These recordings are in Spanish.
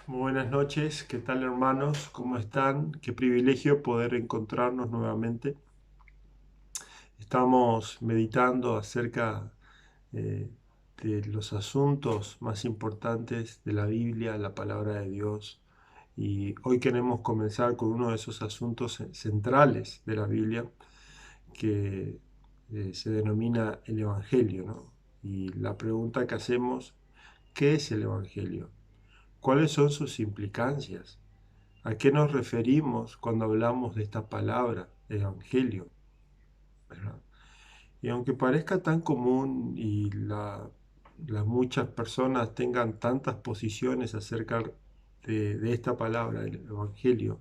Muy buenas noches, ¿qué tal hermanos? ¿Cómo están? Qué privilegio poder encontrarnos nuevamente. Estamos meditando acerca eh, de los asuntos más importantes de la Biblia, la palabra de Dios. Y hoy queremos comenzar con uno de esos asuntos centrales de la Biblia que se denomina el Evangelio, ¿no? Y la pregunta que hacemos, ¿qué es el Evangelio? ¿Cuáles son sus implicancias? ¿A qué nos referimos cuando hablamos de esta palabra, evangelio? ¿Verdad? Y aunque parezca tan común y las muchas personas tengan tantas posiciones acerca de esta palabra, el evangelio,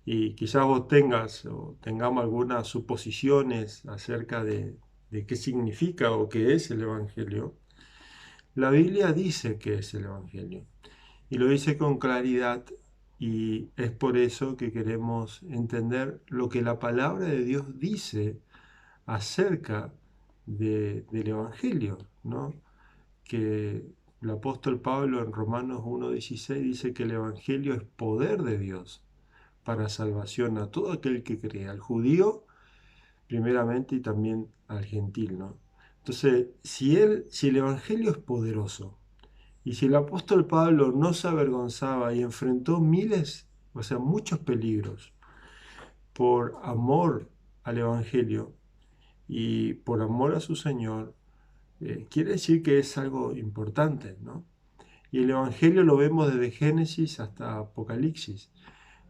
y quizás vos tengas o tengamos algunas suposiciones acerca de qué significa o qué es el evangelio, la Biblia dice que es el evangelio. Y lo dice con claridad y es por eso que queremos entender lo que la palabra de Dios dice acerca del Evangelio, ¿no? Que el apóstol Pablo en Romanos 1:16 dice que el Evangelio es poder de Dios para salvación a todo aquel que cree, al judío primeramente y también al gentil, ¿no? Entonces, si el Evangelio es poderoso, y si el apóstol Pablo no se avergonzaba y enfrentó miles, o sea, muchos peligros por amor al Evangelio y por amor a su Señor, quiere decir que es algo importante, ¿no? Y el Evangelio lo vemos desde Génesis hasta Apocalipsis.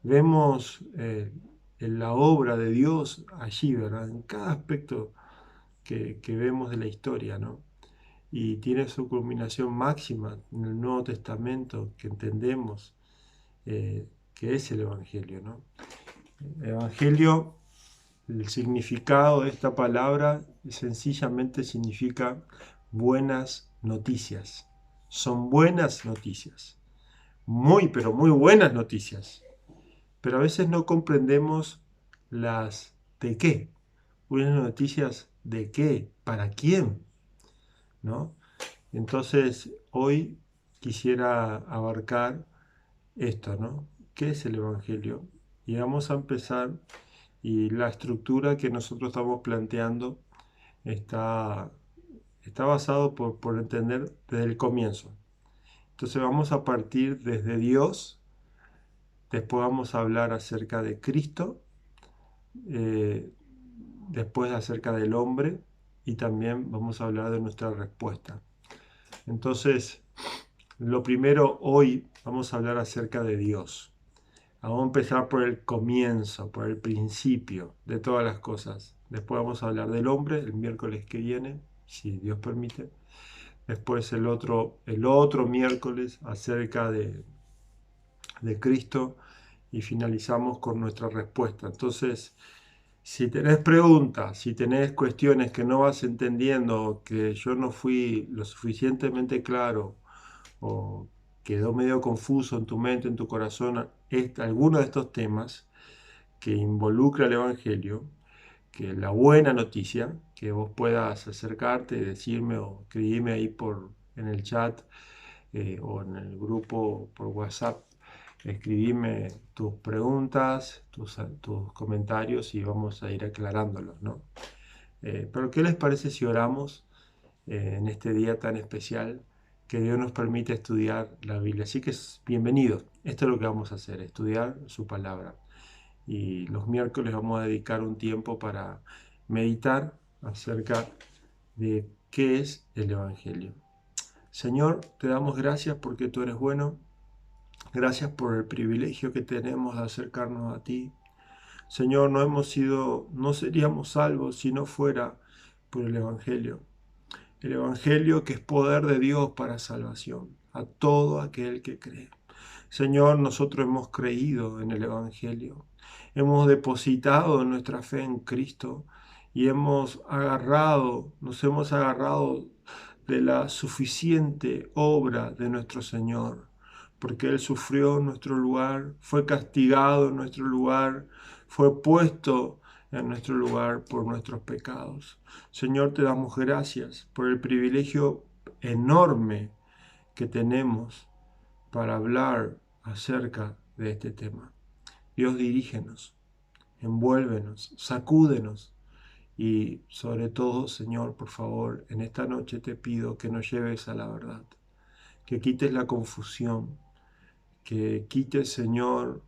Vemos en la obra de Dios allí, ¿verdad? En cada aspecto que vemos de la historia, ¿no? Y tiene su culminación máxima en el Nuevo Testamento que entendemos que es el Evangelio, ¿no? El Evangelio, el significado de esta palabra sencillamente significa buenas noticias. Son buenas noticias, muy, pero muy buenas noticias. Pero a veces no comprendemos las de qué. Buenas noticias de qué, para quién, ¿no? Entonces, hoy quisiera abarcar esto, ¿no? ¿Qué es el Evangelio? Y vamos a empezar, y la estructura que nosotros estamos planteando está, está basado por entender desde el comienzo. Entonces vamos a partir desde Dios, después vamos a hablar acerca de Cristo, eh, después acerca del hombre y también vamos a hablar de nuestra respuesta. Entonces, lo primero hoy vamos a hablar acerca de Dios. Vamos a empezar por el comienzo, por el principio de todas las cosas. Después vamos a hablar del hombre el miércoles que viene, si Dios permite. Después el otro miércoles acerca de Cristo y finalizamos con nuestra respuesta. Entonces, si tenés preguntas, si tenés cuestiones que no vas entendiendo, que yo no fui lo suficientemente claro o quedó medio confuso en tu mente, en tu corazón, alguno de estos temas que involucra el Evangelio, que la buena noticia, que vos puedas acercarte, decirme o escribirme ahí en el chat o en el grupo por WhatsApp, escribime tus preguntas, tus comentarios y vamos a ir aclarándolos, ¿no? Pero ¿qué les parece si oramos en este día tan especial que Dios nos permite estudiar la Biblia? Así que bienvenidos. Esto es lo que vamos a hacer, estudiar su palabra. Y los miércoles vamos a dedicar un tiempo para meditar acerca de qué es el Evangelio. Señor, te damos gracias porque tú eres bueno. Gracias por el privilegio que tenemos de acercarnos a ti. Señor, no seríamos salvos si no fuera por el Evangelio. El Evangelio que es poder de Dios para salvación a todo aquel que cree. Señor, nosotros hemos creído en el Evangelio, hemos depositado nuestra fe en Cristo y nos hemos agarrado de la suficiente obra de nuestro Señor, porque Él sufrió en nuestro lugar, fue castigado en nuestro lugar, fue puesto en nuestro lugar por nuestros pecados. Señor, te damos gracias por el privilegio enorme que tenemos para hablar acerca de este tema. Dios, dirígenos, envuélvenos, sacúdenos y sobre todo, Señor, por favor, en esta noche te pido que nos lleves a la verdad, que quites la confusión, que quites, Señor,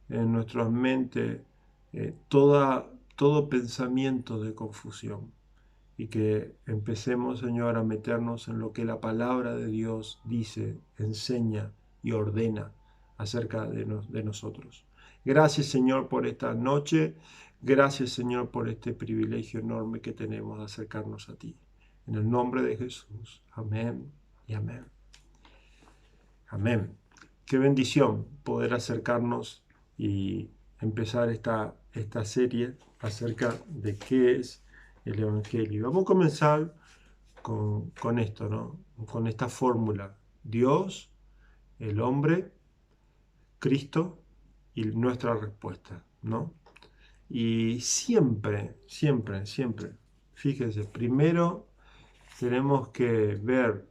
en nuestra mente todo pensamiento de confusión y que empecemos, Señor, a meternos en lo que la palabra de Dios dice, enseña y ordena acerca de nosotros. Gracias, Señor, por esta noche. Gracias, Señor, por este privilegio enorme que tenemos de acercarnos a ti. En el nombre de Jesús. Amén y amén. Amén. Qué bendición poder acercarnos y empezar esta serie acerca de qué es el Evangelio. Vamos a comenzar con esto, ¿no? Con esta fórmula. Dios, el hombre, Cristo y nuestra respuesta, ¿no? Y siempre, fíjense, primero tenemos que ver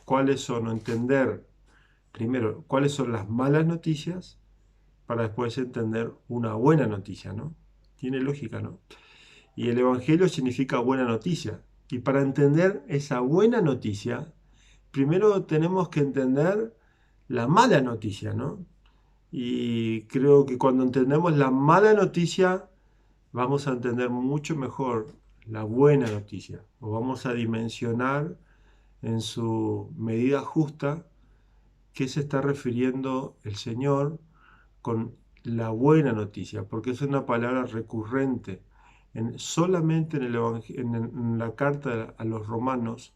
cuáles son, o entender primero cuáles son las malas noticias para después entender una buena noticia, ¿no? Tiene lógica, ¿no? Y el Evangelio significa buena noticia. Y para entender esa buena noticia, primero tenemos que entender la mala noticia, ¿no? Y creo que cuando entendemos la mala noticia, vamos a entender mucho mejor la buena noticia. O vamos a dimensionar en su medida justa qué se está refiriendo el Señor con la buena noticia, porque es una palabra recurrente. Solamente en la carta a los romanos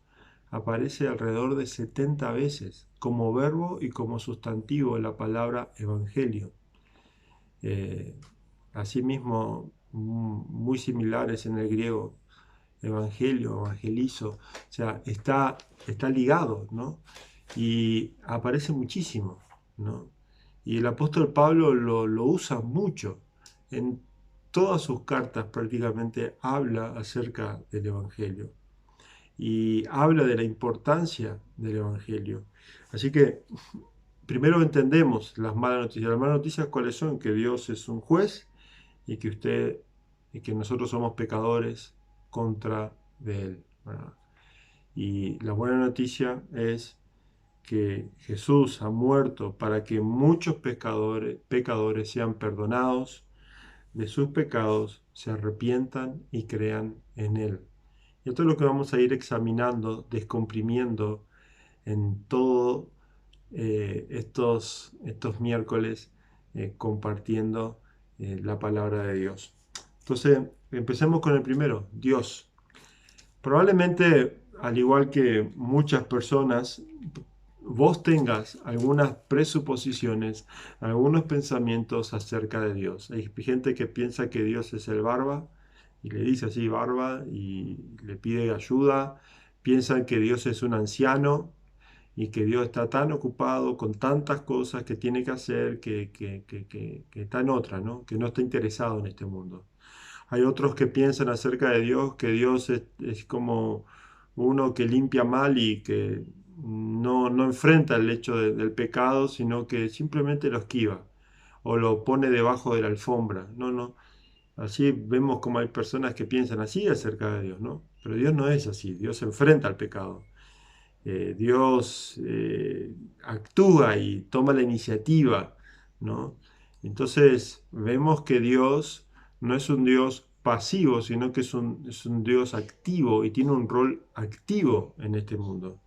aparece alrededor de 70 veces como verbo y como sustantivo la palabra evangelio. Asimismo, muy similares en el griego, evangelio, evangelizo, o sea, está ligado, ¿no? Y aparece muchísimo, ¿no? Y el apóstol Pablo lo usa mucho. En todas sus cartas prácticamente habla acerca del Evangelio. Y habla de la importancia del Evangelio. Así que primero entendemos las malas noticias. Las malas noticias, ¿cuáles son? Que Dios es un juez y que nosotros somos pecadores contra de Él, ¿verdad? Y la buena noticia es que Jesús ha muerto para que muchos pecadores sean perdonados de sus pecados, se arrepientan y crean en Él. Y esto es lo que vamos a ir examinando, descomprimiendo en todos estos miércoles, compartiendo la palabra de Dios. Entonces, empecemos con el primero, Dios. Probablemente, al igual que muchas personas, vos tengas algunas presuposiciones, algunos pensamientos acerca de Dios. Hay gente que piensa que Dios es el barba y le dice así barba y le pide ayuda. Piensan que Dios es un anciano y que Dios está tan ocupado con tantas cosas que tiene que hacer que está en otra, ¿no? Que no está interesado en este mundo. Hay otros que piensan acerca de Dios, que Dios es como uno que limpia mal y que no enfrenta el hecho del pecado, sino que simplemente lo esquiva o lo pone debajo de la alfombra. No. Así vemos como hay personas que piensan así acerca de Dios, ¿no? Pero Dios no es así, Dios enfrenta al pecado. Dios actúa y toma la iniciativa, ¿no? Entonces vemos que Dios no es un Dios pasivo, sino que es un Dios activo y tiene un rol activo en este mundo.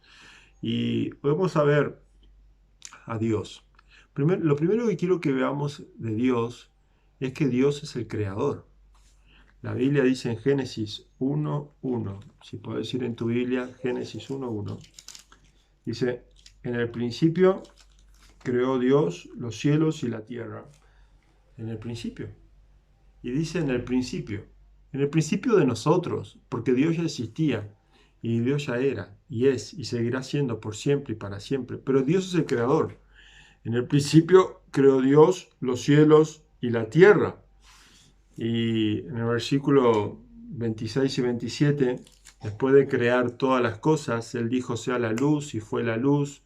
Y podemos saber a Dios. Lo primero que quiero que veamos de Dios es que Dios es el creador. La Biblia dice en Génesis 1:1, si puedes ir en tu Biblia, Génesis 1:1. Dice, en el principio creó Dios los cielos y la tierra. En el principio. Y dice en el principio de nosotros, porque Dios ya existía, y Dios ya era, y es, y seguirá siendo por siempre y para siempre. Pero Dios es el creador. En el principio creó Dios los cielos y la tierra. Y en el versículo 26 y 27, después de crear todas las cosas, Él dijo sea la luz y fue la luz.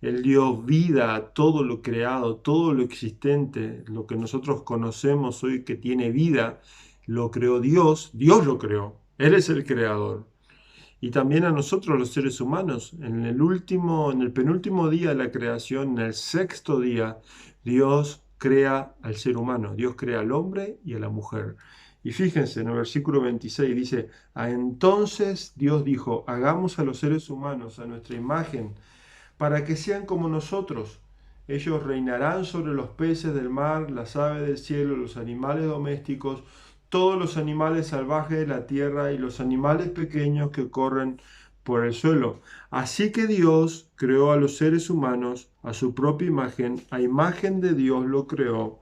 Él dio vida a todo lo creado, todo lo existente, lo que nosotros conocemos hoy que tiene vida, lo creó Dios, Dios lo creó, Él es el creador. Y también a nosotros los seres humanos, en el penúltimo día de la creación, en el sexto día, Dios crea al ser humano, Dios crea al hombre y a la mujer. Y fíjense, en el versículo 26 dice, entonces Dios dijo, hagamos a los seres humanos a nuestra imagen, para que sean como nosotros. Ellos reinarán sobre los peces del mar, las aves del cielo, los animales domésticos, todos los animales salvajes de la tierra y los animales pequeños que corren por el suelo. Así que Dios creó a los seres humanos a su propia imagen de Dios lo creó,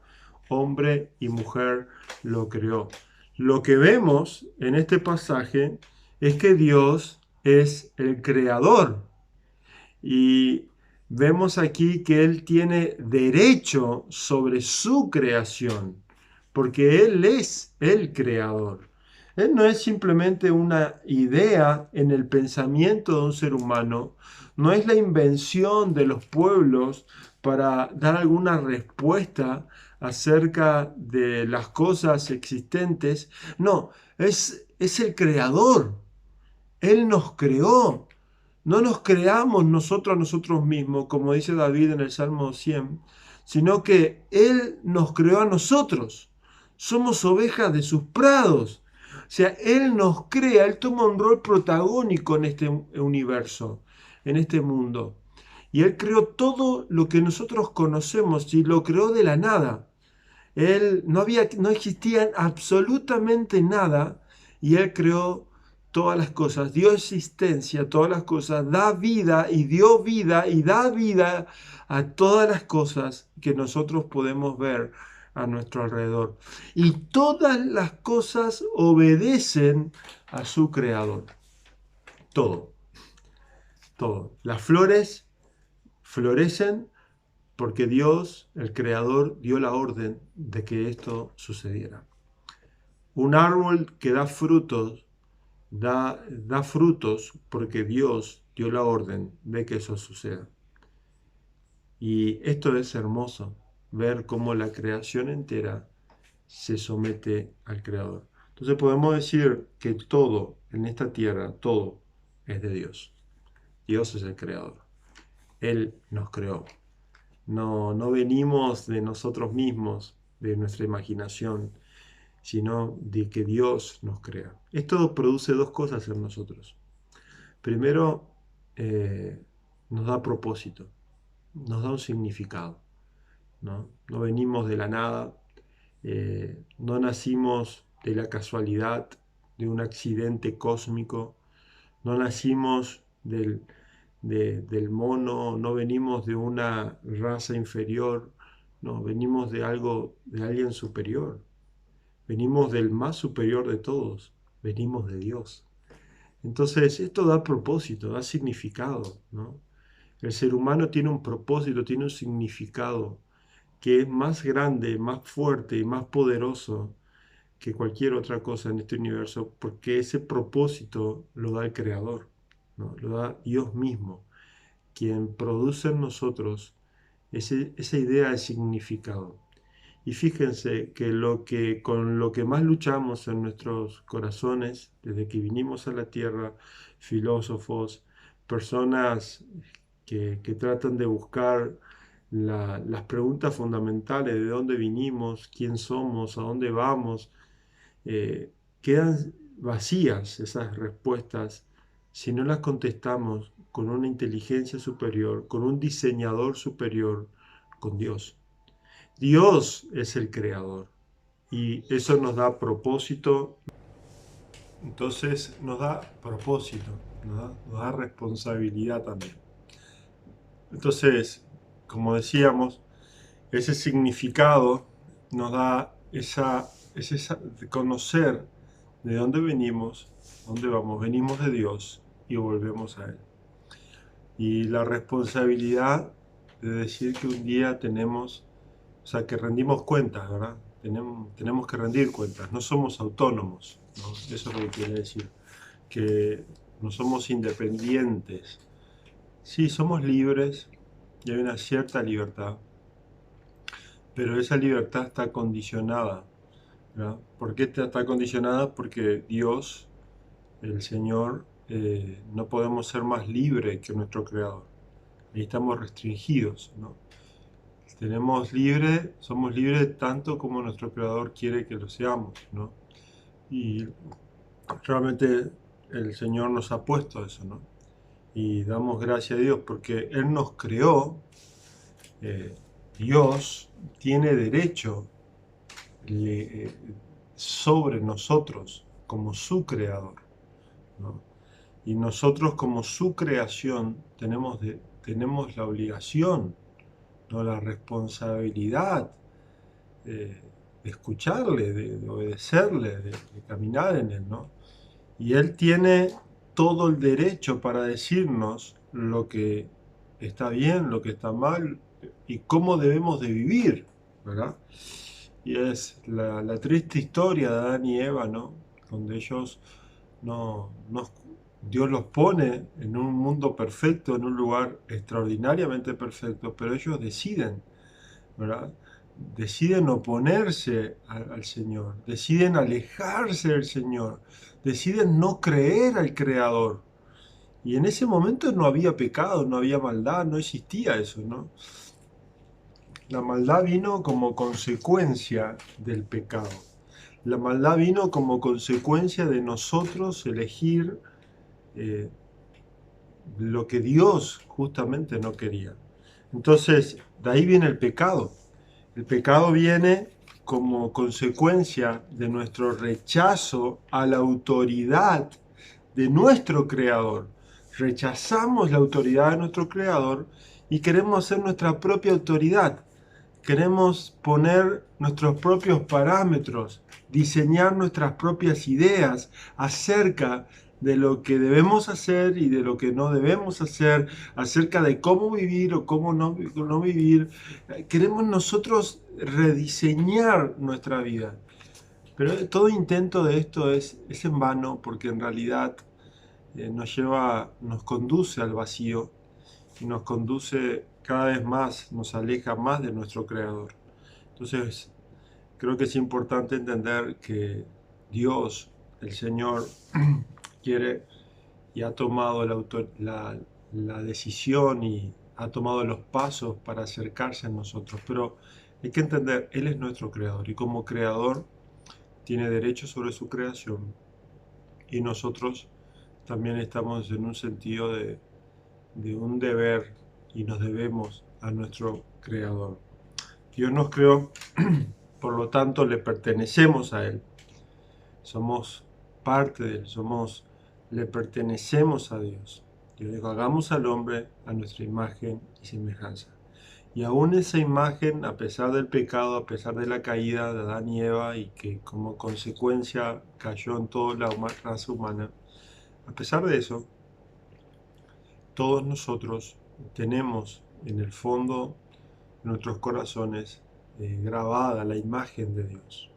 hombre y mujer lo creó. Lo que vemos en este pasaje es que Dios es el creador y vemos aquí que Él tiene derecho sobre su creación, porque Él es el creador. Él no es simplemente una idea en el pensamiento de un ser humano, no es la invención de los pueblos para dar alguna respuesta acerca de las cosas existentes. No, es el creador. Él nos creó. No nos creamos nosotros a nosotros mismos, como dice David en el Salmo 100, sino que Él nos creó a nosotros. Somos ovejas de sus prados. O sea, Él nos crea, Él toma un rol protagónico en este universo, en este mundo. Y Él creó todo lo que nosotros conocemos y lo creó de la nada. No existía absolutamente nada y Él creó todas las cosas, dio existencia a todas las cosas, da vida y dio vida y da vida a todas las cosas que nosotros podemos ver a nuestro alrededor. Y todas las cosas obedecen a su creador. Todo, todo. Las flores florecen porque Dios, el creador, dio la orden de que esto sucediera. Un árbol que da frutos porque Dios dio la orden de que eso suceda. Y esto es hermoso, ver cómo la creación entera se somete al Creador. Entonces podemos decir que todo en esta tierra, todo es de Dios. Dios es el Creador. Él nos creó. No venimos de nosotros mismos, de nuestra imaginación, sino de que Dios nos crea. Esto produce dos cosas en nosotros. Primero, nos da propósito, nos da un significado. No venimos de la nada, no nacimos de la casualidad, de un accidente cósmico, no nacimos del mono, no venimos de una raza inferior, no, venimos de alguien superior. Venimos del más superior de todos, venimos de Dios. Entonces, esto da propósito, da significado, ¿no? El ser humano tiene un propósito, tiene un significado que es más grande, más fuerte y más poderoso que cualquier otra cosa en este universo, porque ese propósito lo da el Creador, ¿no? Lo da Dios mismo, quien produce en nosotros esa idea de significado. Y fíjense que con lo que más luchamos en nuestros corazones, desde que vinimos a la tierra, filósofos, personas que tratan de buscar las preguntas fundamentales de dónde vinimos, quién somos, a dónde vamos, quedan vacías esas respuestas si no las contestamos con una inteligencia superior, con un diseñador superior, con Dios. Dios es el creador y eso nos da propósito. Entonces nos da propósito, nos da responsabilidad también. Entonces, como decíamos, ese significado nos da de conocer de dónde venimos, dónde vamos. Venimos de Dios y volvemos a Él. Y la responsabilidad de decir que un día tenemos, o sea, que rendimos cuentas, ¿verdad? Tenemos que rendir cuentas, no somos autónomos, ¿no? Eso es lo que quiere decir, que no somos independientes. Sí, somos libres, y hay una cierta libertad, pero esa libertad está condicionada, ¿verdad? ¿Por qué está condicionada? Porque Dios, el Señor, no podemos ser más libres que nuestro Creador. Ahí estamos restringidos, ¿no? Somos libres tanto como nuestro Creador quiere que lo seamos, ¿no? Y realmente el Señor nos ha puesto eso, ¿no? Y damos gracias a Dios porque Él nos creó. eh, Dios tiene derecho eh, sobre nosotros como su creador, ¿no? Y nosotros como su creación tenemos la obligación, ¿no? La responsabilidad de escucharle, de obedecerle, de caminar en él, ¿no? Y él tiene todo el derecho para decirnos lo que está bien, lo que está mal y cómo debemos de vivir, ¿verdad? Y es la triste historia de Adán y Eva, ¿no? Donde ellos no, Dios los pone en un mundo perfecto, en un lugar extraordinariamente perfecto, pero ellos deciden, ¿verdad? Deciden oponerse al Señor, deciden alejarse del Señor, deciden no creer al Creador. Y en ese momento no había pecado, no había maldad, no existía eso, ¿no? La maldad vino como consecuencia del pecado. La maldad vino como consecuencia de nosotros elegir eh, lo que Dios justamente no quería. Entonces, de ahí viene el pecado. El pecado viene como consecuencia de nuestro rechazo a la autoridad de nuestro Creador. Rechazamos la autoridad de nuestro Creador y queremos ser nuestra propia autoridad. Queremos poner nuestros propios parámetros, diseñar nuestras propias ideas acerca de lo que debemos hacer y de lo que no debemos hacer, acerca de cómo vivir o cómo no vivir. Queremos nosotros rediseñar nuestra vida. Pero todo intento de esto es en vano porque en realidad nos conduce al vacío y nos conduce cada vez más, nos aleja más de nuestro Creador. Entonces, creo que es importante entender que Dios, el Señor, quiere y ha tomado la decisión y ha tomado los pasos para acercarse a nosotros. Pero hay que entender, Él es nuestro Creador y como Creador tiene derecho sobre su creación y nosotros también estamos en un sentido de un deber y nos debemos a nuestro Creador. Dios nos creó, por lo tanto le pertenecemos a Él. Somos parte de Él, le pertenecemos a Dios. Dios dijo, hagamos al hombre a nuestra imagen y semejanza. Y aún esa imagen, a pesar del pecado, a pesar de la caída de Adán y Eva, y que como consecuencia cayó en toda la raza humana, a pesar de eso, todos nosotros tenemos en el fondo de nuestros corazones grabada la imagen de Dios.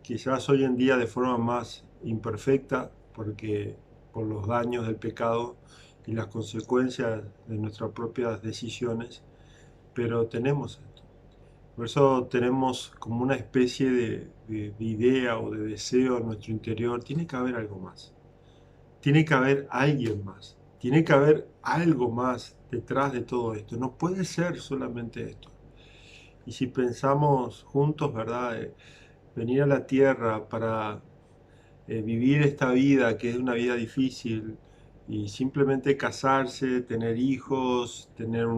Quizás hoy en día de forma más imperfecta, porque por los daños del pecado y las consecuencias de nuestras propias decisiones, pero tenemos esto. Por eso tenemos como una especie de idea o de deseo en nuestro interior, tiene que haber algo más. Tiene que haber alguien más. Tiene que haber algo más detrás de todo esto. No puede ser solamente esto. Y si pensamos juntos, ¿verdad? Venir a la tierra para vivir esta vida que es una vida difícil y simplemente casarse, tener hijos, tener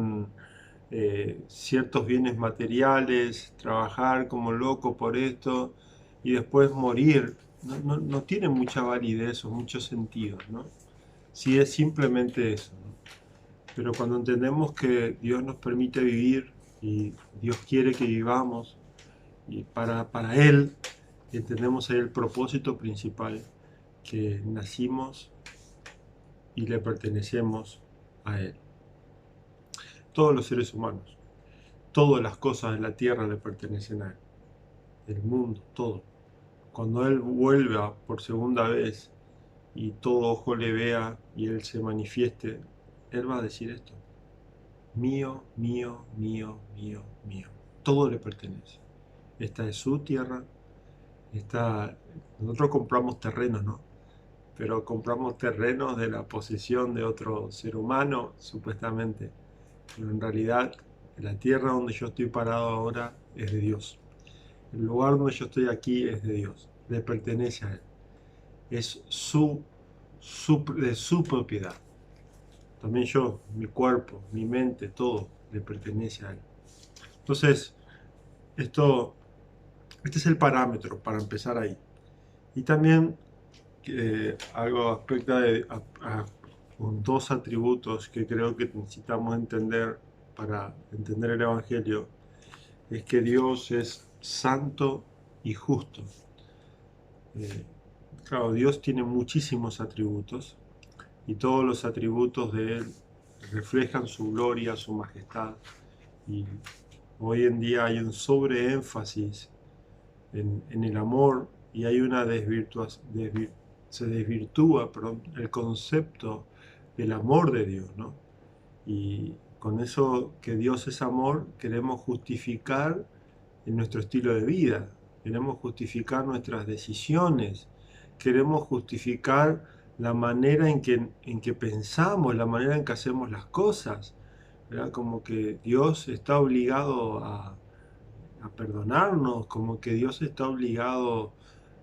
ciertos bienes materiales, trabajar como loco por esto y después morir, no tiene mucha validez o mucho sentido, ¿no? Si es simplemente eso, ¿no? Pero cuando entendemos que Dios nos permite vivir y Dios quiere que vivamos y para Él, entendemos ahí el propósito principal, que nacimos y le pertenecemos a Él. Todos los seres humanos, todas las cosas de la tierra le pertenecen a Él, el mundo, todo. Cuando Él vuelva por segunda vez y todo ojo le vea y Él se manifieste, Él va a decir esto. mío, mío, mío, mío, mío. Todo le pertenece. Esta es su tierra. Nosotros compramos terrenos, ¿no? Pero compramos terrenos de la posesión de otro ser humano, supuestamente. Pero en realidad, la tierra donde yo estoy parado ahora es de Dios. El lugar donde yo estoy aquí es de Dios. Le pertenece a Él. Es de su propiedad. También yo, mi cuerpo, mi mente, todo le pertenece a Él. Entonces, esto, este es el parámetro para empezar ahí. Y también algo aspecto con dos atributos que creo que necesitamos entender para entender el Evangelio, es que Dios es santo y justo. Claro, Dios tiene muchísimos atributos y todos los atributos de Él reflejan su gloria, su majestad. Y hoy en día hay un sobreénfasis en el amor y hay una se desvirtúa, perdón, el concepto del amor de Dios, ¿no? Y con eso que Dios es amor, queremos justificar en nuestro estilo de vida, queremos justificar nuestras decisiones, queremos justificar la manera en que pensamos, la manera en que hacemos las cosas, ¿verdad? Como que Dios está obligado a perdonarnos, como que Dios está obligado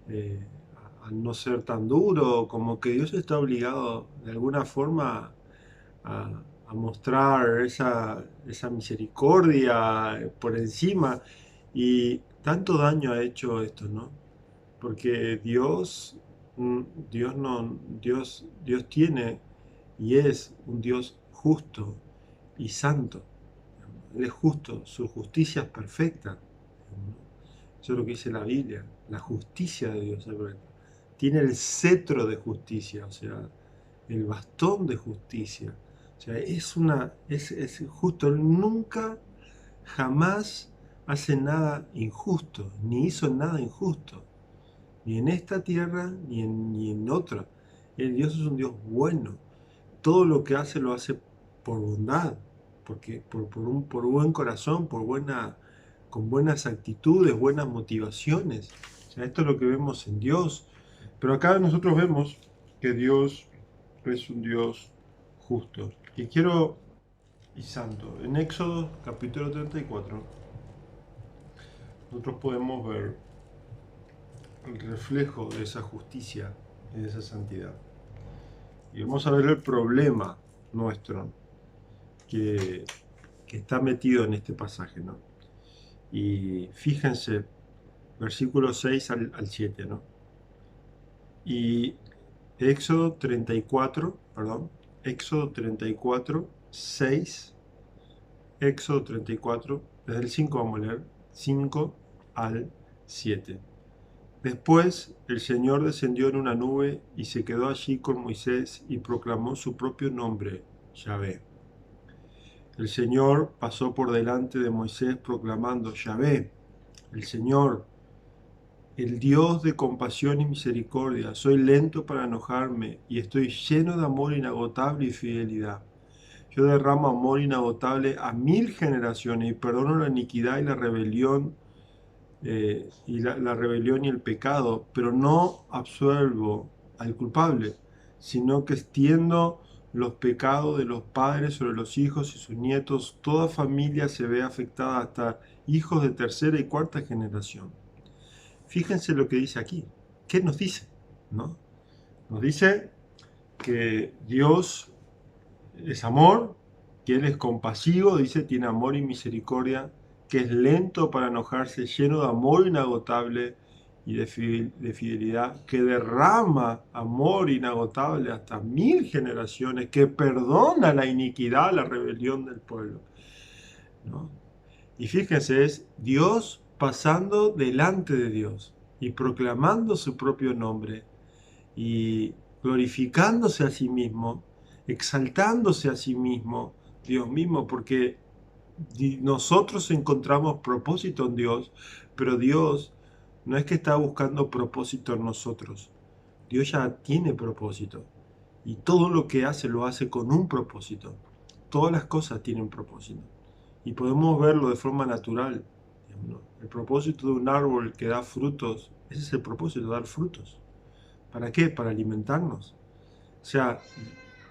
eh, a no ser tan duro, como que Dios está obligado de alguna forma a mostrar esa misericordia por encima. Y tanto daño ha hecho esto, ¿no? Porque Dios, Dios no, Dios tiene y es un Dios justo y santo. Él es justo, su justicia es perfecta. Eso es lo que dice la Biblia. La justicia de Dios es perfecta. Tiene el cetro de justicia, o sea, el bastón de justicia. O sea, es justo. Él nunca, jamás hace nada injusto, ni hizo nada injusto. Ni en esta tierra, ni en otra. El Dios es un Dios bueno. Todo lo que hace lo hace por bondad, porque por buen corazón, con buenas actitudes, buenas motivaciones. O sea, esto es lo que vemos en Dios. Pero acá nosotros vemos que Dios es un Dios justo. Y santo. En Éxodo capítulo 34, nosotros podemos ver el reflejo de esa justicia y de esa santidad. Y vamos a ver el problema nuestro que, que está metido en este pasaje, ¿no? Y fíjense, versículo 6 al 7, ¿no? Y Éxodo 34, perdón, Éxodo 34, 6, Éxodo 34, desde el 5 vamos a leer, 5 al 7. Después el Señor descendió en una nube y se quedó allí con Moisés y proclamó su propio nombre, Yahvé. El Señor pasó por delante de Moisés proclamando, Yahvé, el Señor, el Dios de compasión y misericordia, soy lento para enojarme y estoy lleno de amor inagotable y fidelidad. Yo derramo amor inagotable a 1000 generaciones y perdono la iniquidad y la rebelión la rebelión y el pecado, pero no absuelvo al culpable, sino que extiendo los pecados de los padres sobre los hijos y sus nietos. Toda familia se ve afectada, hasta hijos de tercera y cuarta generación. Fíjense lo que dice aquí. ¿Qué nos dice? ¿No? Nos dice que Dios es amor, que Él es compasivo, dice, tiene amor y misericordia, que es lento para enojarse, lleno de amor inagotable y de fidelidad, que derrama amor inagotable hasta 1000 generaciones, que perdona la iniquidad, la rebelión del pueblo, ¿no? Y fíjense, es Dios pasando delante de Dios y proclamando su propio nombre y glorificándose a sí mismo, exaltándose a sí mismo, Dios mismo, porque nosotros encontramos propósito en Dios, pero Dios no es que está buscando propósito en nosotros. Dios ya tiene propósito y todo lo que hace lo hace con un propósito. todas las cosas tienen propósito. Y podemos verlo de forma natural. ¿No? El propósito de un árbol que da frutos, ese es el propósito, dar frutos. ¿Para qué? Para alimentarnos. O sea,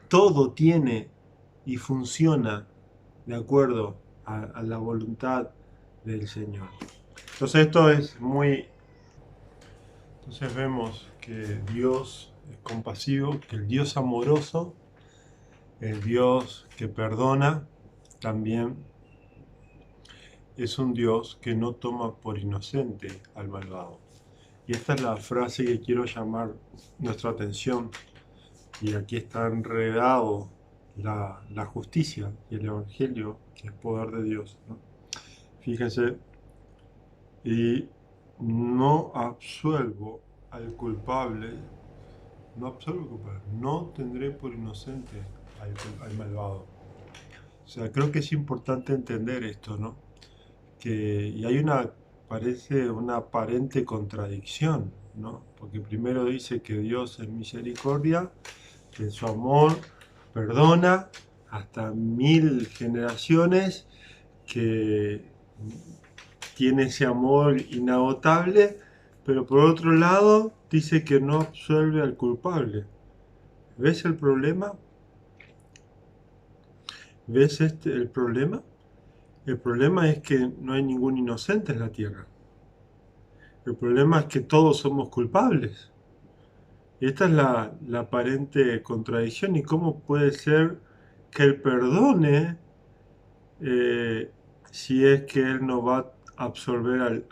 todo tiene y funciona de acuerdo a la voluntad del Señor. Entonces esto es muy... Entonces vemos que Dios es compasivo, que el Dios amoroso, el Dios que perdona, también es un Dios que no toma por inocente al malvado. Y esta es la frase que quiero llamar nuestra atención. Y aquí está enredado la justicia y el Evangelio, que es poder de Dios, ¿no? Fíjense, y no absuelvo al culpable, no tendré por inocente al malvado. O sea, creo que es importante entender esto, ¿no? Y hay parece una aparente contradicción, ¿no? Porque primero dice que Dios es misericordia, que en su amor perdona hasta 1000 generaciones, que tiene ese amor inagotable, pero por otro lado dice que no absuelve al culpable. ¿Ves el problema? ¿Ves el problema? El problema es que no hay ningún inocente en la tierra. El problema es que todos somos culpables. Y esta es la aparente contradicción. ¿Y cómo puede ser que Él perdone eh, si es que Él no va a absolver al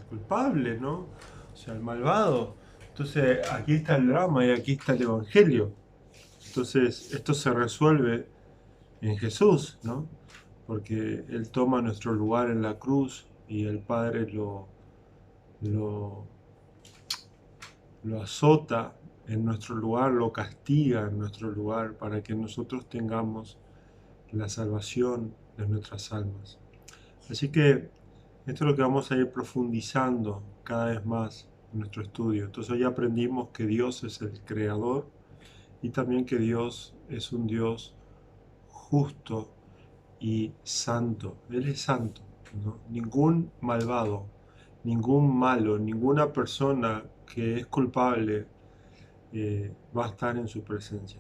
culpable, ¿no? O sea, al malvado? Entonces, aquí está el drama y aquí está el Evangelio. Entonces, esto se resuelve en Jesús, ¿no? Porque Él toma nuestro lugar en la cruz y el Padre lo, lo azota en nuestro lugar, lo castiga en nuestro lugar para que nosotros tengamos la salvación de nuestras almas. Así que esto es lo que vamos a ir profundizando cada vez más en nuestro estudio. Entonces ya aprendimos que Dios es el creador y también que Dios es un Dios justo y santo. Él es santo, ¿no? Ningún malvado, ningún malo, ninguna persona que es culpable va a estar en su presencia.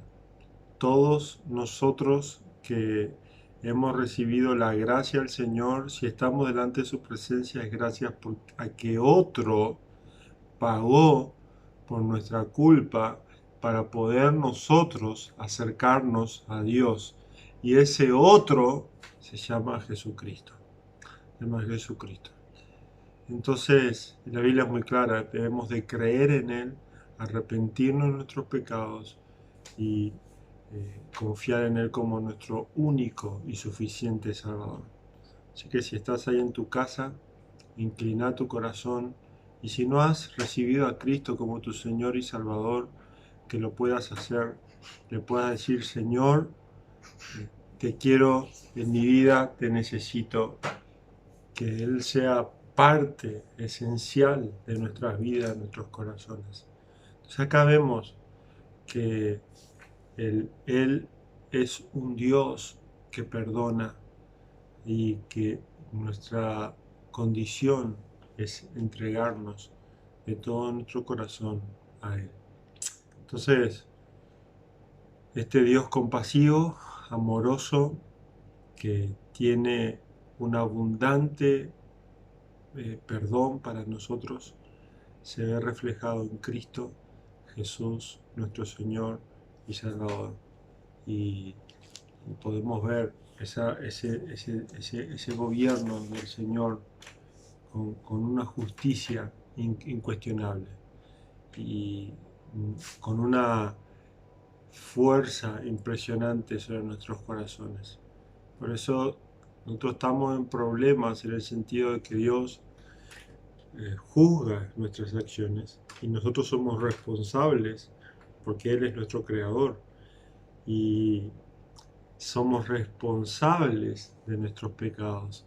Todos nosotros que hemos recibido la gracia del Señor, si estamos delante de su presencia, es gracias a que otro pagó por nuestra culpa para poder nosotros acercarnos a Dios. Y ese otro se llama Jesucristo. Se llama Jesucristo. Entonces, la Biblia es muy clara, debemos de creer en Él, arrepentirnos de nuestros pecados y confiar en Él como nuestro único y suficiente Salvador. Así que si estás ahí en tu casa, inclina tu corazón y si no has recibido a Cristo como tu Señor y Salvador, que lo puedas hacer, le puedas decir: Señor, te quiero en mi vida, te necesito, que Él sea parte esencial de nuestras vidas, de nuestros corazones. Entonces acá vemos que Él es un Dios que perdona y que nuestra condición es entregarnos de todo nuestro corazón a Él. Entonces, este Dios compasivo, amoroso, que tiene un abundante perdón para nosotros, se ve reflejado en Cristo Jesús, nuestro Señor y Salvador. Y podemos ver ese gobierno del Señor con una justicia incuestionable y con una fuerza impresionante sobre nuestros corazones. Por eso nosotros estamos en problemas en el sentido de que Dios juzga nuestras acciones y nosotros somos responsables porque Él es nuestro creador y somos responsables de nuestros pecados.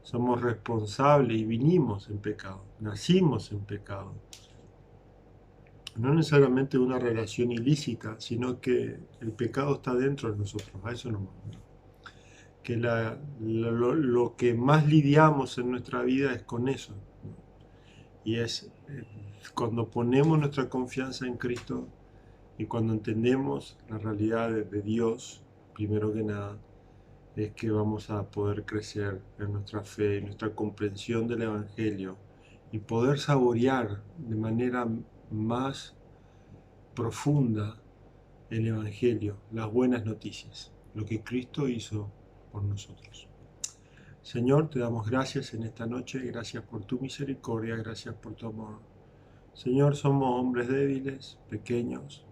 Somos responsables y vinimos en pecado, nacimos en pecado. No necesariamente una relación ilícita, sino que el pecado está dentro de nosotros, a eso nos vamos. que lo que más lidiamos en nuestra vida es con eso, ¿no? Y es cuando ponemos nuestra confianza en Cristo y cuando entendemos la realidad de Dios, primero que nada, es que vamos a poder crecer en nuestra fe, en nuestra comprensión del Evangelio y poder saborear de manera más profunda el Evangelio, las buenas noticias, lo que Cristo hizo por nosotros. Señor, te damos gracias en esta noche, gracias por tu misericordia, gracias por tu amor. Señor, somos hombres débiles, pequeños,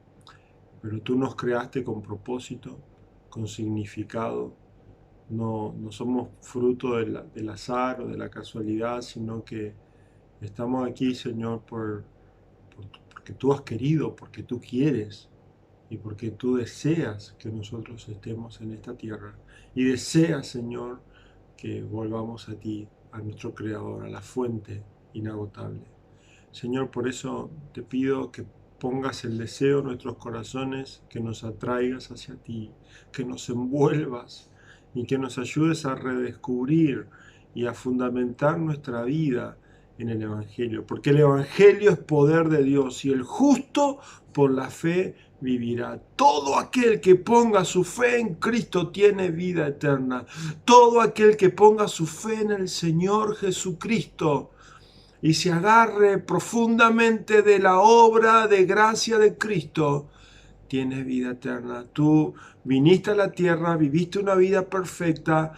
pero tú nos creaste con propósito, con significado. No somos fruto del azar o de la casualidad, sino que estamos aquí, Señor, porque tú has querido, porque tú quieres y porque tú deseas que nosotros estemos en esta tierra. Y deseas, Señor, que volvamos a ti, a nuestro Creador, a la fuente inagotable. Señor, por eso te pido que pongas el deseo en nuestros corazones, que nos atraigas hacia ti, que nos envuelvas y que nos ayudes a redescubrir y a fundamentar nuestra vida en el Evangelio, porque el Evangelio es poder de Dios y el justo por la fe vivirá. Todo aquel que ponga su fe en Cristo tiene vida eterna. Todo aquel que ponga su fe en el Señor Jesucristo y se agarre profundamente de la obra de gracia de Cristo, tienes vida eterna. Tú viniste a la tierra, viviste una vida perfecta,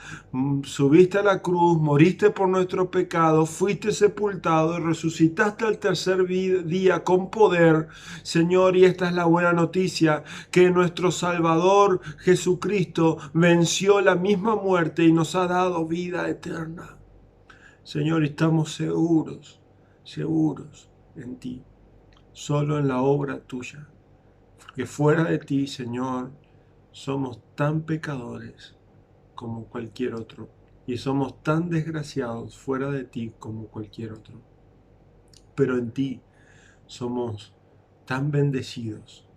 subiste a la cruz, moriste por nuestro pecado, fuiste sepultado y resucitaste al tercer día con poder, Señor, y esta es la buena noticia, que nuestro Salvador Jesucristo venció la misma muerte y nos ha dado vida eterna. Señor, estamos seguros en ti, solo en la obra tuya. Porque fuera de ti, Señor, somos tan pecadores como cualquier otro. Y somos tan desgraciados fuera de ti como cualquier otro. Pero en ti somos tan bendecidos.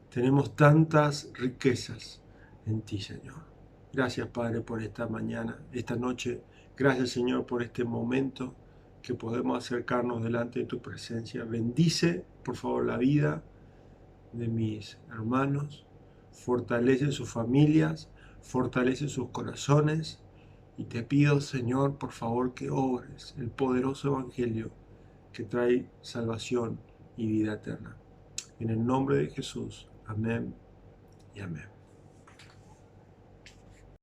Tenemos tantas riquezas en ti, Señor. Gracias, Padre, por esta mañana, esta noche. Gracias, Señor, por este momento que podemos acercarnos delante de tu presencia. Bendice, por favor, la vida de mis hermanos, fortalece sus familias, fortalece sus corazones y te pido, Señor, por favor, que obres el poderoso evangelio que trae salvación y vida eterna. En el nombre de Jesús, amén y amén.